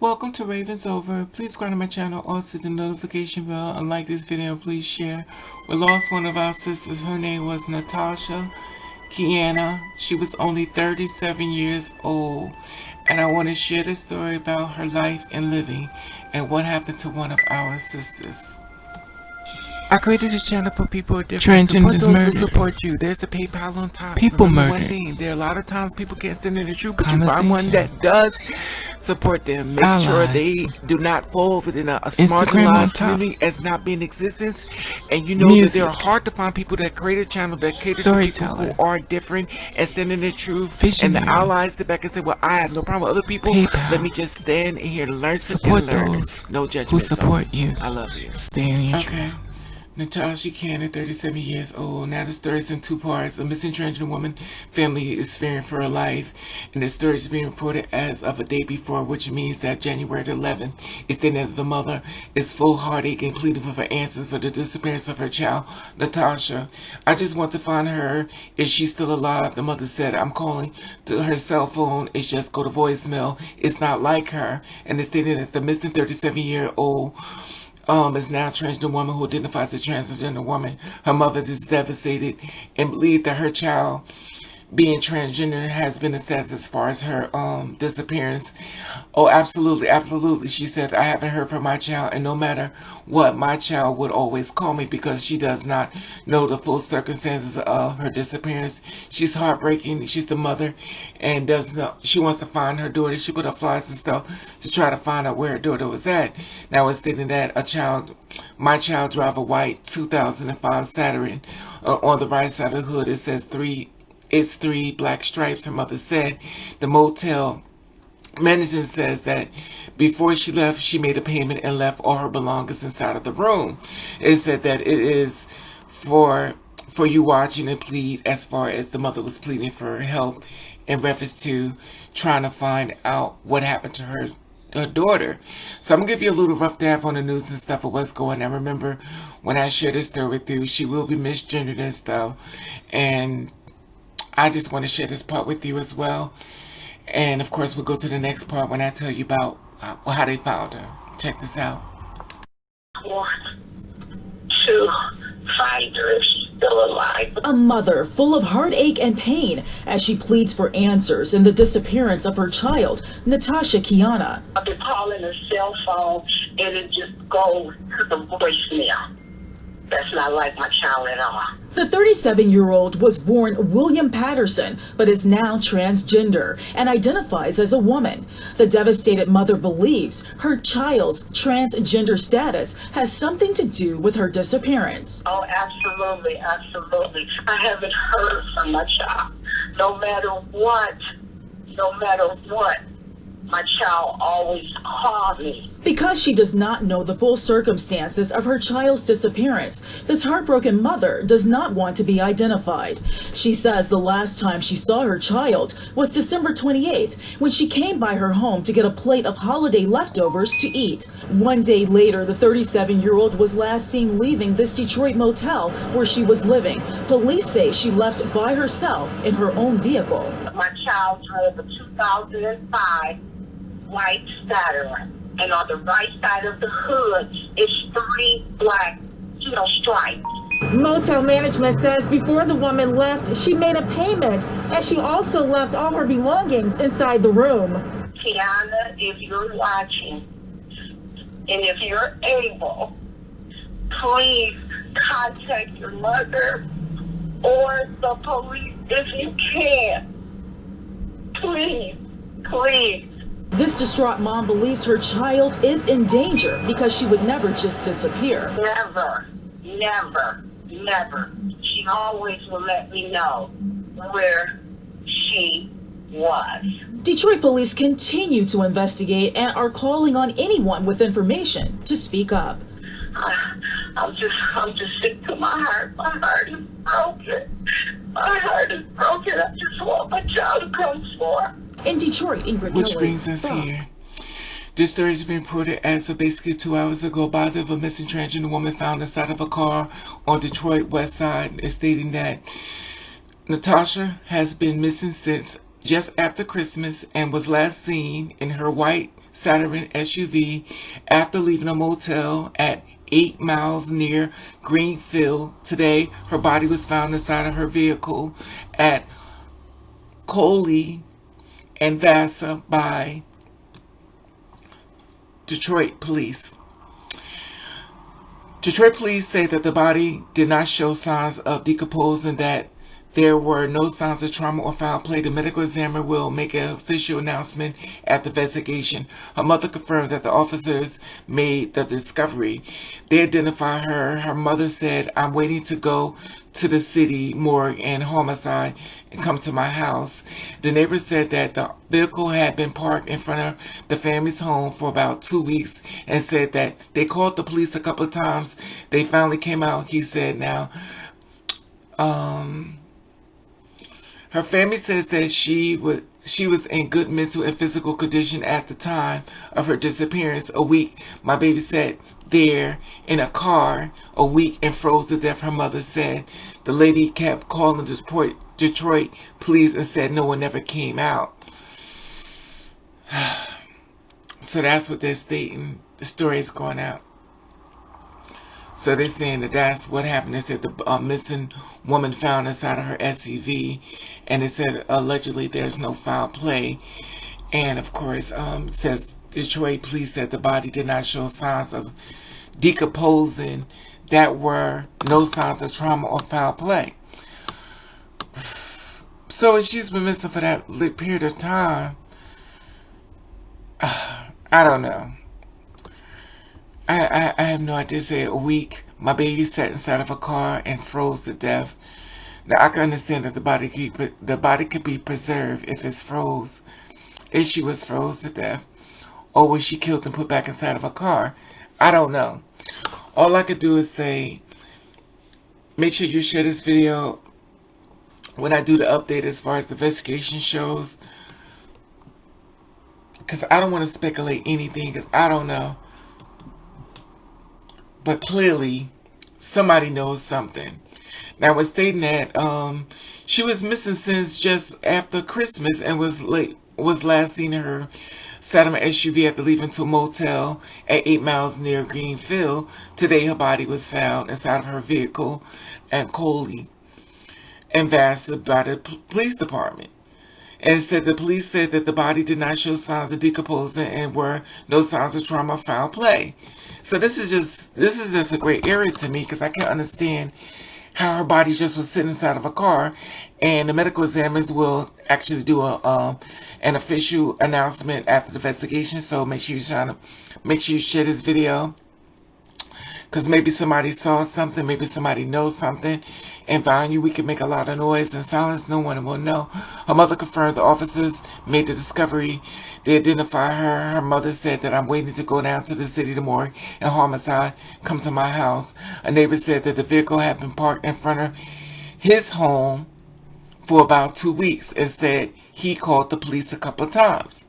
Welcome to Ravens Over. Please subscribe to my channel, also hit the notification bell, and like this video. Please share. We lost one of our sisters. Her name was Natasha Keianna. She was only 37 years old, and I want to share the story about her life and living and what happened to one of our sisters. I created this channel for people with different Transgenders murdered. support you. There's a PayPal on top. People Remember murdered. one thing, there are a lot of times people can't stand in the truth, but you find one that does support them. Make sure they do not fall within a marginalized community as not being in existence. And you know that they are hard to find people that create a channel that cater to people who are different and stand in the truth. And the allies sit back and say, well, I have no problem with other people. Let me just stand in here and learn. Support those no judgment. Who support you. I love you. Stay in your truth. Natasha Keianna, 37 years old. Now the story is in two parts. A missing transgender woman family is fearing for her life, and the story is being reported as of a day before, which means that January the 11th. It's stated that the mother is full heartache and pleading for answers for the disappearance of her child, Natasha. I just want to find her if she's still alive. The mother said, I'm calling to her cell phone. It's just go to voicemail. It's not like her. And it's stated that the missing 37-year-old is now a transgender woman who identifies as a transgender woman. Her mother is devastated and believes that her child being transgender has been assessed as far as her disappearance. Oh, absolutely. She said, I haven't heard from my child, and no matter what, my child would always call me because she does not know the full circumstances of her disappearance. She's heartbreaking. She's the mother and doesn't know. She wants to find her daughter. She put up flyers and stuff to try to find out where her daughter was at. Now it's stating that my child drive a white 2005 Saturn. On the right side of the hood, it says it's three black stripes. Her mother said the motel manager says that before she left, she made a payment and left all her belongings inside of the room. It said that it is for you watching and plead, as far as the mother was pleading for help in reference to trying to find out what happened to her daughter. So I'm gonna give you a little rough draft on the news and stuff of what's going on. Remember when I shared this story with you, she will be misgendered and stuff, and I just want to share this part with you as well. And of course, we'll go to the next part when I tell you about how they found her. Check this out. I want to find her if she's still alive. A mother full of heartache and pain as she pleads for answers in the disappearance of her child, Natasha Keianna. I've been calling her cell phone and it just goes to the voicemail. That's not like my child at all. The 37-year-old was born William Patterson, but is now transgender and identifies as a woman. The devastated mother believes her child's transgender status has something to do with her disappearance. Oh, absolutely. I haven't heard from my child. No matter what, my child always called me. Because she does not know the full circumstances of her child's disappearance, this heartbroken mother does not want to be identified. She says the last time she saw her child was December 28th, when she came by her home to get a plate of holiday leftovers to eat. One day later, the 37-year-old was last seen leaving this Detroit motel where she was living. Police say she left by herself in her own vehicle. My child drove a 2005 white Saturn, and on the right side of the hood is three black, stripes. Motel management says before the woman left, she made a payment, and she also left all her belongings inside the room. Keianna, if you're watching, and if you're able, please contact your mother or the police if you can. Please. This distraught mom believes her child is in danger because she would never just disappear. Never. She always will let me know where she was. Detroit police continue to investigate and are calling on anyone with information to speak up. I'm just sick to my heart. My heart is broken. I just want my child to come forth. In Detroit, Ingrid Which brings us here. This story has been reported as of basically 2 hours ago. Body of a missing transgender woman found inside of a car on Detroit West Side is stating that Natasha has been missing since just after Christmas and was last seen in her white Saturn SUV after leaving a motel at 8 miles near Greenfield. Today, her body was found inside of her vehicle at Coley and Vasa by Detroit police. Detroit police say that the body did not show signs of decomposing, that there were no signs of trauma or foul play. The medical examiner will make an official announcement at the investigation. Her mother confirmed that the officers made the discovery. They identified her. Her mother said, "I'm waiting to go to the city morgue and homicide and come to my house." The neighbor said that the vehicle had been parked in front of the family's home for about 2 weeks and said that they called the police a couple of times. They finally came out, he said. Now, her family says that she was in good mental and physical condition at the time of her disappearance. A week, my baby sat there in a car a week and froze to death, her mother said. The lady kept calling Detroit police and said no one ever came out. So that's what they're stating. The story is going out. So they're saying that that's what happened. They said the missing woman found inside of her SUV, and it said allegedly there's no foul play. And of course, says Detroit police said the body did not show signs of decomposing, that were no signs of trauma or foul play. So if she's been missing for that period of time, I don't know. I have no idea. Say a week, my baby sat inside of a car and froze to death. Now I can understand that the body could be preserved if it's froze, if she was froze to death, or was she killed and put back inside of a car? I don't know. All I could do is say, make sure you share this video when I do the update as far as the investigation shows, because I don't want to speculate anything, because I don't know. But clearly, somebody knows something. Now, it's stating that she was missing since just after Christmas and was last seen in her Saturn SUV after leaving to a motel at 8 miles near Greenfield. Today, her body was found inside of her vehicle at Coley and Vassar by the police department. And said the police said that the body did not show signs of decomposing and were no signs of trauma or foul play. So this is just a great area to me, because I can't understand how her body just was sitting inside of a car, and the medical examiners will actually do an official announcement after the investigation. So make sure you share this video, because maybe somebody saw something, maybe somebody knows something. In value, we can make a lot of noise. In silence, no one will know. Her mother confirmed the officers made the discovery. They identified her. Her mother said that, "I'm waiting to go down to the city tomorrow and homicide. Come to my house." A neighbor said that the vehicle had been parked in front of his home for about 2 weeks and said he called the police a couple of times.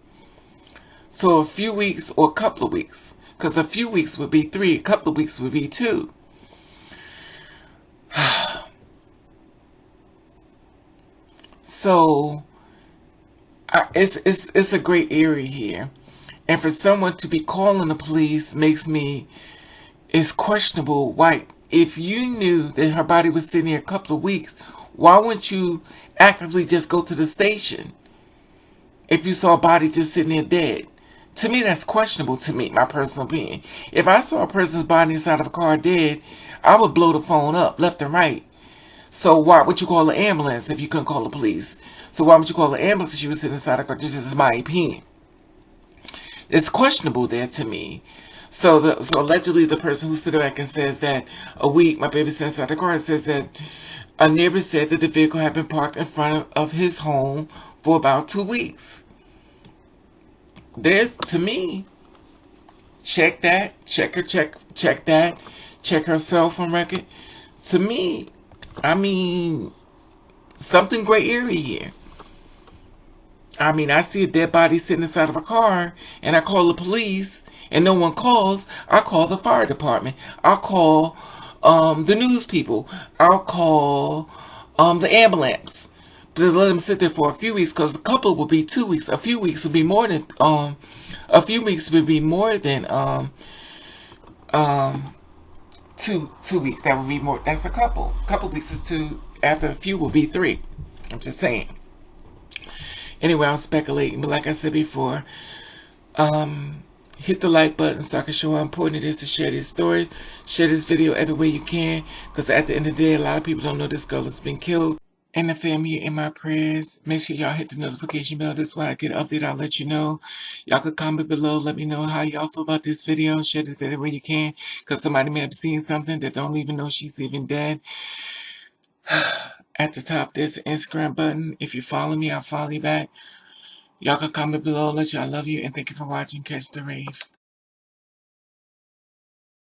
So a few weeks or a couple of weeks, because a few weeks would be 3, a couple of weeks would be 2. So it's a great area here, and for someone to be calling the police is questionable. Why, if you knew that her body was sitting here a couple of weeks, why wouldn't you actively just go to the station if you saw a body just sitting there dead? To me, that's questionable. To me, my personal opinion. If I saw a person's body inside of a car dead, I would blow the phone up left and right. So why would you call an ambulance if you couldn't call the police? So why would you call an ambulance if she was sitting inside a car? This is my opinion. It's questionable there to me. So allegedly the person who stood back and says that a week my baby sat inside the car, says that a neighbor said that the vehicle had been parked in front of his home for about 2 weeks. There's, to me, check that, check that, check her cell phone record. To me, I mean, something gray area here. I mean, I see a dead body sitting inside of a car, and I call the police, and no one calls. I call the fire department. I'll call the news people. I'll call the ambulance. to let them sit there for a few weeks, because a couple will be 2 weeks. A few weeks will be more than a few weeks would be more than 2 weeks. That would be more. That's a couple. Couple weeks is 2. After a few will be 3. I'm just saying. Anyway, I'm speculating, but like I said before, hit the like button so I can show how important it is to share this story. Share this video every way you can, because at the end of the day, a lot of people don't know this girl has been killed. And the family in my prayers. Make sure y'all hit the notification bell. This way I get an update. I'll let you know. Y'all could comment below. Let me know how y'all feel about this video. Share this video where you can, because somebody may have seen something that don't even know she's even dead. At the top, there's an Instagram button. If you follow me, I'll follow you back. Y'all can comment below. Let you I love you, and thank you for watching. Catch the rave.